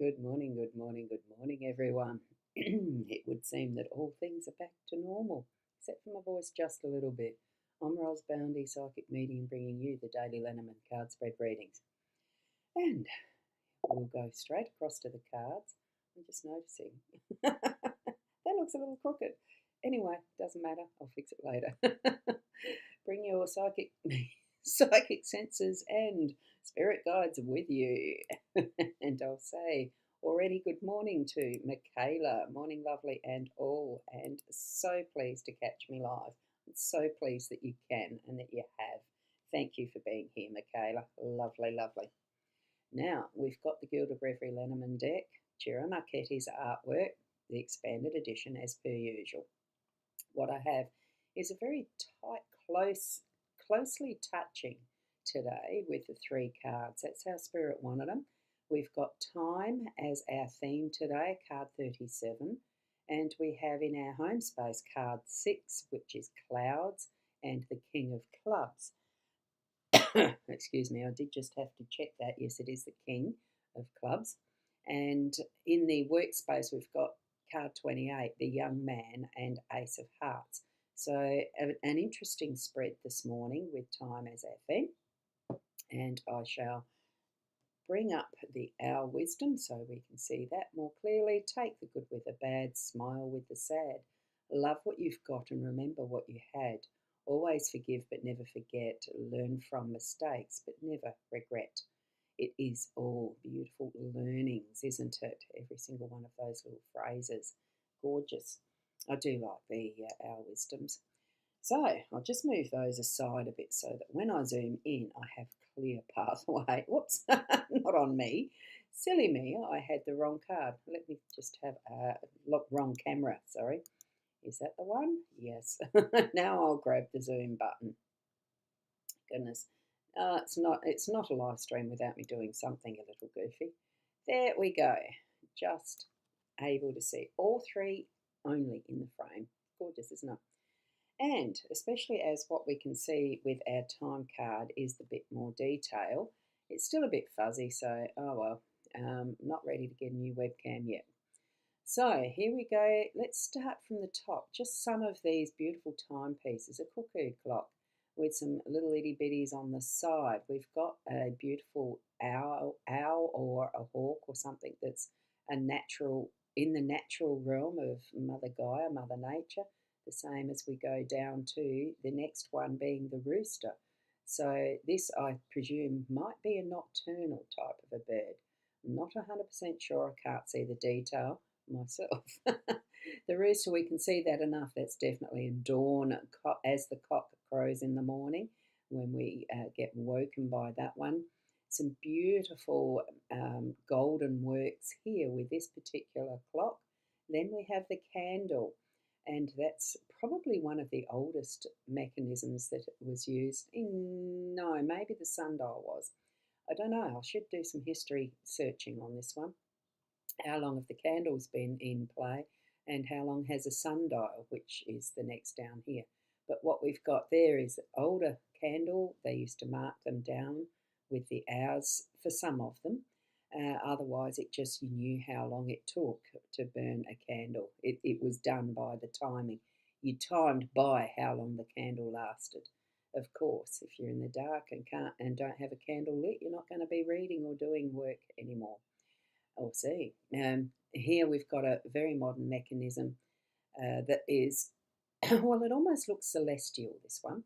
Good morning, good morning, good morning, everyone. It would seem that all things are back to normal, except for my voice just a little bit. I'm Boundy, psychic medium, bringing you the daily Lenormand card spread readings. And we'll go straight across to the cards. I'm just noticing that looks a little crooked. Anyway, doesn't matter. I'll fix it later. Bring your psychic senses and spirit guides with you. And I'll say already good morning to Michaela. Morning, lovely, and all. And so pleased to catch me live. I'm so pleased that you can and that you have. Thank you for being here, Michaela. Lovely, lovely. Now, we've got the Guild of Reverie Lenormand deck, Ciro Marchetti's artwork, the expanded edition as per usual. What I have is a very tight, closely touching today with the three cards. That's how Spirit wanted them. We've got time as our theme today, card 37, and we have in our home space card 6, which is clouds, and the King of Clubs. Excuse me, I did just have to check that. Yes, it is the King of Clubs. And in the workspace, we've got card 28, the Young Man, and Ace of Hearts. So an interesting spread this morning with time as our theme. And I shall bring up the Our Wisdom so we can see that more clearly. Take the good with the bad, smile with the sad. Love what you've got and remember what you had. Always forgive but never forget. Learn from mistakes but never regret. It is all beautiful learnings, isn't it? Every single one of those little phrases. Gorgeous. I do like the Our Wisdoms. So I'll just move those aside a bit so that when I zoom in, I have clear pathway. Whoops, not on me. Silly me, I had the wrong card. Let me just have a look, wrong camera, sorry. Is that the one? Yes. Now I'll grab the zoom button. Goodness. It's not a live stream without me doing something a little goofy. There we go. Just able to see all three only in the frame. Gorgeous, isn't it? And especially as what we can see with our time card is the bit more detail. It's still a bit fuzzy, so oh well. Not ready to get a new webcam yet. So here we go. Let's start from the top. Just some of these beautiful timepieces. A cuckoo clock with some little itty bitties on the side. We've got a beautiful owl or a hawk or something that's in the natural realm of Mother Gaia, Mother Nature, the same as we go down to the next one being the rooster. So this, I presume, might be a nocturnal type of a bird. I'm not 100% sure. I can't see the detail myself. The rooster, we can see that enough. That's definitely a dawn as the cock crows in the morning when we get woken by that one. Some beautiful golden works here with this particular clock. Then we have the candle, and that's probably one of the oldest mechanisms that was used no, maybe the sundial was. I don't know. I should do some history searching on this one. How long have the candles been in play, and how long has a sundial, which is the next down here. But what we've got there is an older candle. They used to mark them down with the hours for some of them. Otherwise, it just, you knew how long it took to burn a candle. It was done by the timing. You timed by how long the candle lasted. Of course, if you're in the dark and don't have a candle lit, you're not going to be reading or doing work anymore. I'll see. Here we've got a very modern mechanism that is, well, it almost looks celestial, this one.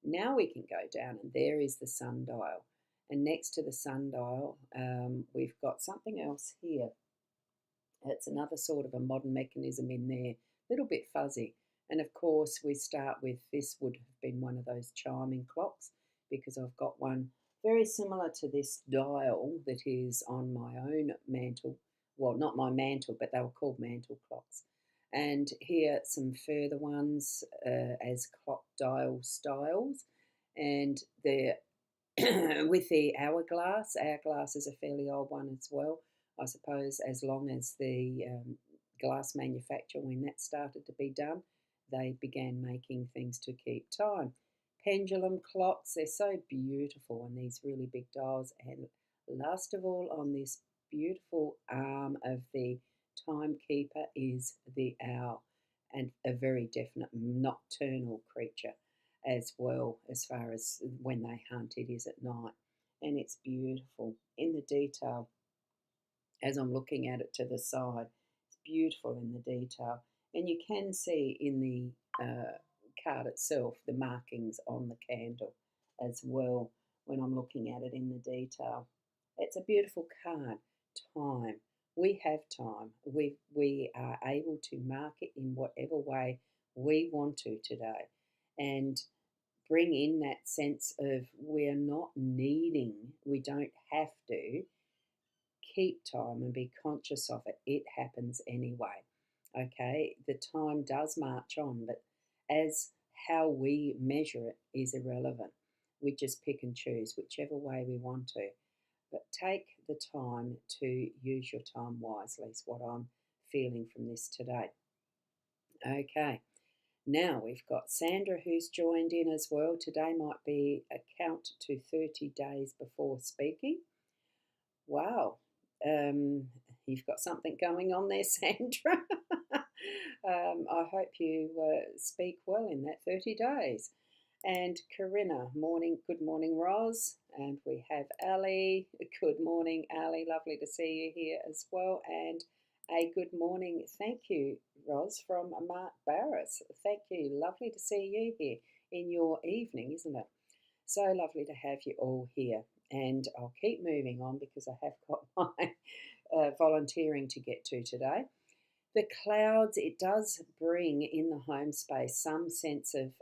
Now we can go down, and there is the sundial. And next to the sundial, we've got something else here. It's another sort of a modern mechanism in there, a little bit fuzzy. And of course, we start with this would have been one of those chiming clocks, because I've got one very similar to this dial that is on my own mantle. Well, not my mantle, but they were called mantle clocks. And here some further ones as clock dial styles. And they're with the hourglass. Hourglass is a fairly old one as well, I suppose, as long as the glass manufacture, when that started to be done, they began making things to keep time. Pendulum clocks, they're so beautiful on these really big dials. And last of all, on this beautiful arm of the timekeeper is the owl, and a very definite nocturnal creature as well, as far as when they hunt, it is at night. And it's beautiful in the detail as I'm looking at it to the side. It's beautiful in the detail. And you can see in the card itself the markings on the candle as well when I'm looking at it in the detail. It's a beautiful card. Time. We have time. We are able to mark it in whatever way we want to today, and bring in that sense of we're not needing, we don't have to keep time and be conscious of it. It happens anyway. Okay, the time does march on, but as how we measure it is irrelevant. We just pick and choose whichever way we want to. But take the time to use your time wisely, is what I'm feeling from this today. Okay, now we've got Sandra who's joined in as well. Today might be a count to 30 days before speaking. Wow, you've got something going on there, Sandra. I hope you speak well in that 30 days. And Corinna, morning, good morning, Roz. And we have Ali. Good morning, Ali. Lovely to see you here as well. And a good morning, thank you, Roz, from Mark Barris. Thank you. Lovely to see you here in your evening, isn't it? So lovely to have you all here. And I'll keep moving on because I have got my volunteering to get to today. The clouds, it does bring in the home space some sense of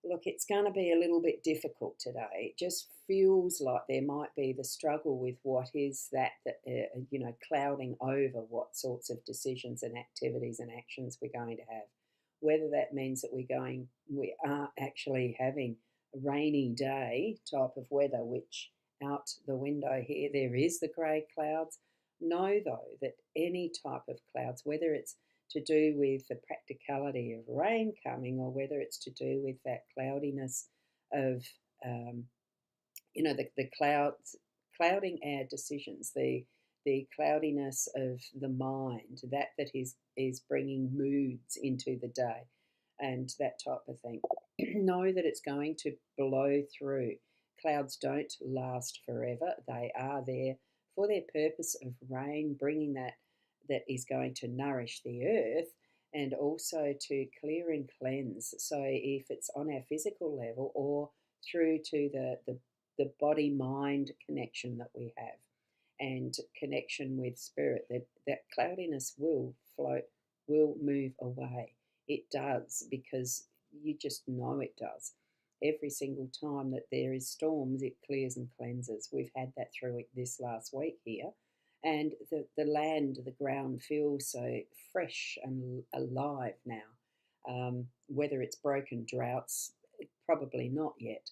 look, it's going to be a little bit difficult today. It just feels like there might be the struggle with what is that clouding over what sorts of decisions and activities and actions we're going to have. Whether that means that we are actually having a rainy day type of weather, which out the window here there is the grey clouds. Know though that any type of clouds, whether it's to do with the practicality of rain coming, or whether it's to do with that cloudiness of, the clouds clouding our decisions, the cloudiness of the mind, that is bringing moods into the day, and that type of thing. Know that it's going to blow through. Clouds don't last forever. They are there for their purpose of rain, bringing that is going to nourish the earth and also to clear and cleanse. So if it's on our physical level or through to the body-mind connection that we have and connection with spirit, that cloudiness will float, will move away. It does, because you just know it does. Every single time that there is storms, it clears and cleanses. We've had that through this last week here. And the land, the ground feels so fresh and alive now. Whether it's broken droughts, probably not yet,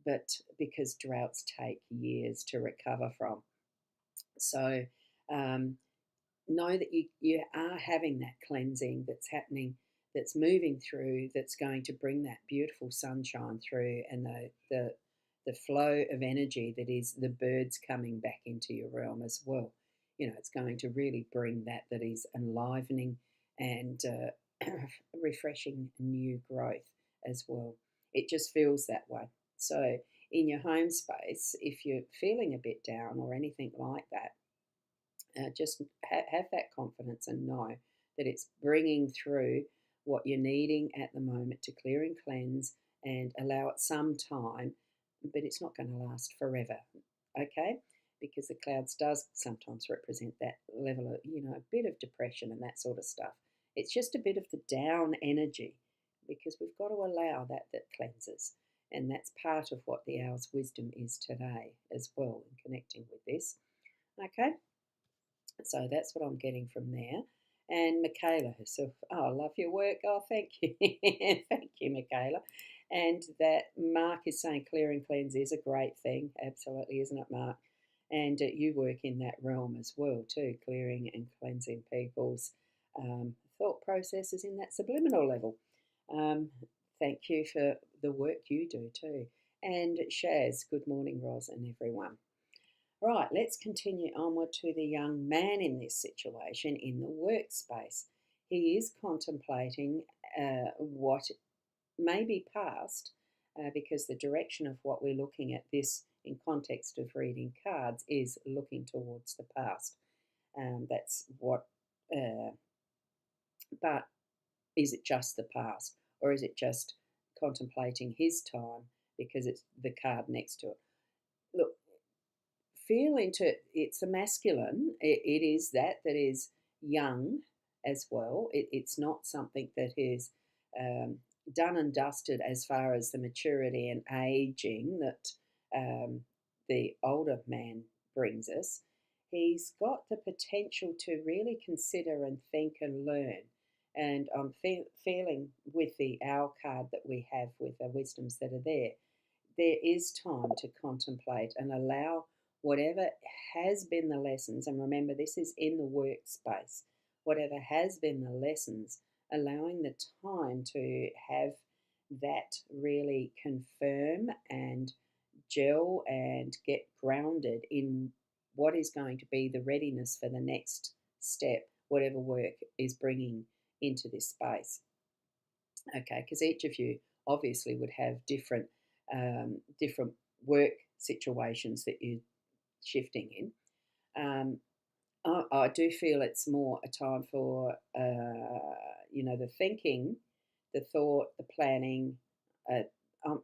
but because droughts take years to recover from. So know that you are having that cleansing that's happening, that's moving through, that's going to bring that beautiful sunshine through, and the flow of energy that is the birds coming back into your realm as well. It's going to really bring that is enlivening and refreshing new growth as well. It just feels that way. So in your home space, if you're feeling a bit down or anything like that, just have that confidence and know that it's bringing through what you're needing at the moment to clear and cleanse, and allow it some time, but it's not going to last forever, okay? Because the clouds does sometimes represent that level of, a bit of depression and that sort of stuff. It's just a bit of the down energy, because we've got to allow that cleanses. And that's part of what the owl's wisdom is today as well, in connecting with this. Okay, so that's what I'm getting from there. And Michaela herself, I love your work. Oh, thank you. Thank you, Michaela. And that Mark is saying clear and cleanse is a great thing. Absolutely, isn't it, Mark? And you work in that realm as well too, clearing and cleansing people's thought processes in that subliminal level. Thank you for the work you do too. And Shaz, good morning, Roz and everyone. Right, let's continue onward to the young man in this situation in the workspace. He is contemplating what may be past, because the direction of what we're looking at this in context of reading cards is looking towards the past. That's what, but is it just the past, or is it just contemplating his time because it's the card next to it? Look, feel into it's a masculine. It is that is young as well. It's not something that is done and dusted as far as the maturity and aging that the older man brings us. He's got the potential to really consider and think and learn. And I'm feeling with the owl card that we have with the wisdoms that are there is time to contemplate and allow whatever has been the lessons, and remember this is in the workspace, whatever has been the lessons, allowing the time to have that really confirm and gel and get grounded in what is going to be the readiness for the next step, whatever work is bringing into this space. Okay, because each of you obviously would have different work situations that you're shifting in. I do feel it's more a time for the thinking, the thought, the planning.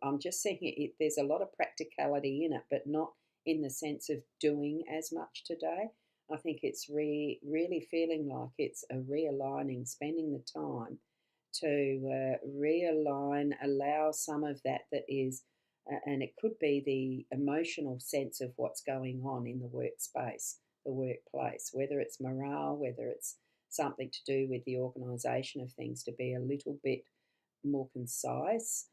I'm just seeing it. There's a lot of practicality in it, but not in the sense of doing as much today. I think it's really feeling like it's a realigning, spending the time to realign, allow some of that is, and it could be the emotional sense of what's going on in the workspace, the workplace, whether it's morale, whether it's something to do with the organisation of things, to be a little bit more concise,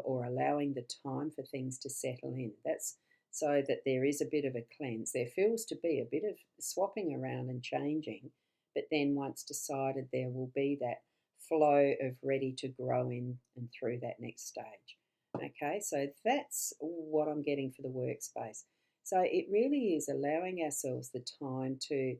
or allowing the time for things to settle in. That's so that there is a bit of a cleanse. There feels to be a bit of swapping around and changing, but then once decided, there will be that flow of ready to grow in and through that next stage. Okay, so that's what I'm getting for the workspace. So it really is allowing ourselves the time to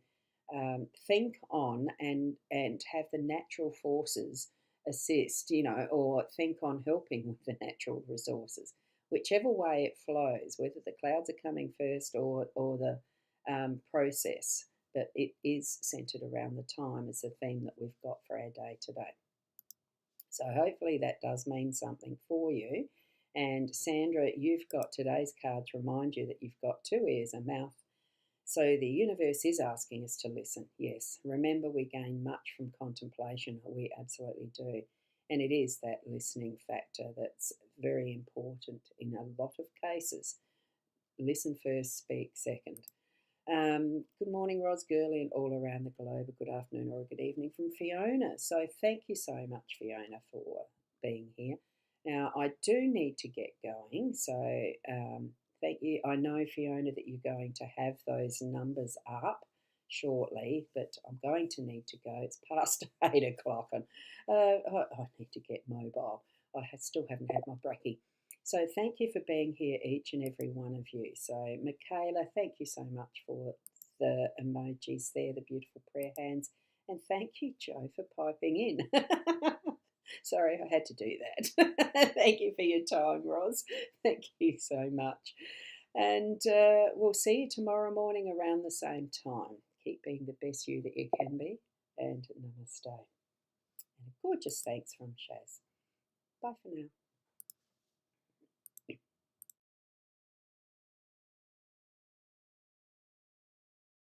think on and have the natural forces assist, or think on helping with the natural resources, whichever way it flows, whether the clouds are coming first or the process. But it is centered around the time as a theme that we've got for our day today. So hopefully that does mean something for you. And Sandra, you've got today's cards remind you that you've got 2 ears, a mouth. So the universe is asking us to listen. Yes, remember we gain much from contemplation. We absolutely do. And it is that listening factor that's very important in a lot of cases. Listen first, speak second. Good morning, Ros Gurley, and all around the globe. A good afternoon or a good evening from Fiona. So thank you so much, Fiona, for being here. Now, I do need to get going, so thank you. I know, Fiona, that you're going to have those numbers up shortly, but I'm going to need to go. It's past 8 o'clock, and I need to get mobile. I still haven't had my brekkie. So thank you for being here, each and every one of you. So Michaela, thank you so much for the emojis there, the beautiful prayer hands. And thank you, Joe, for piping in. Sorry, I had to do that. Thank you for your time, Ros. Thank you so much. And we'll see you tomorrow morning around the same time. Keep being the best you that you can be. And namaste. And a gorgeous thanks from Shaz. Bye for now.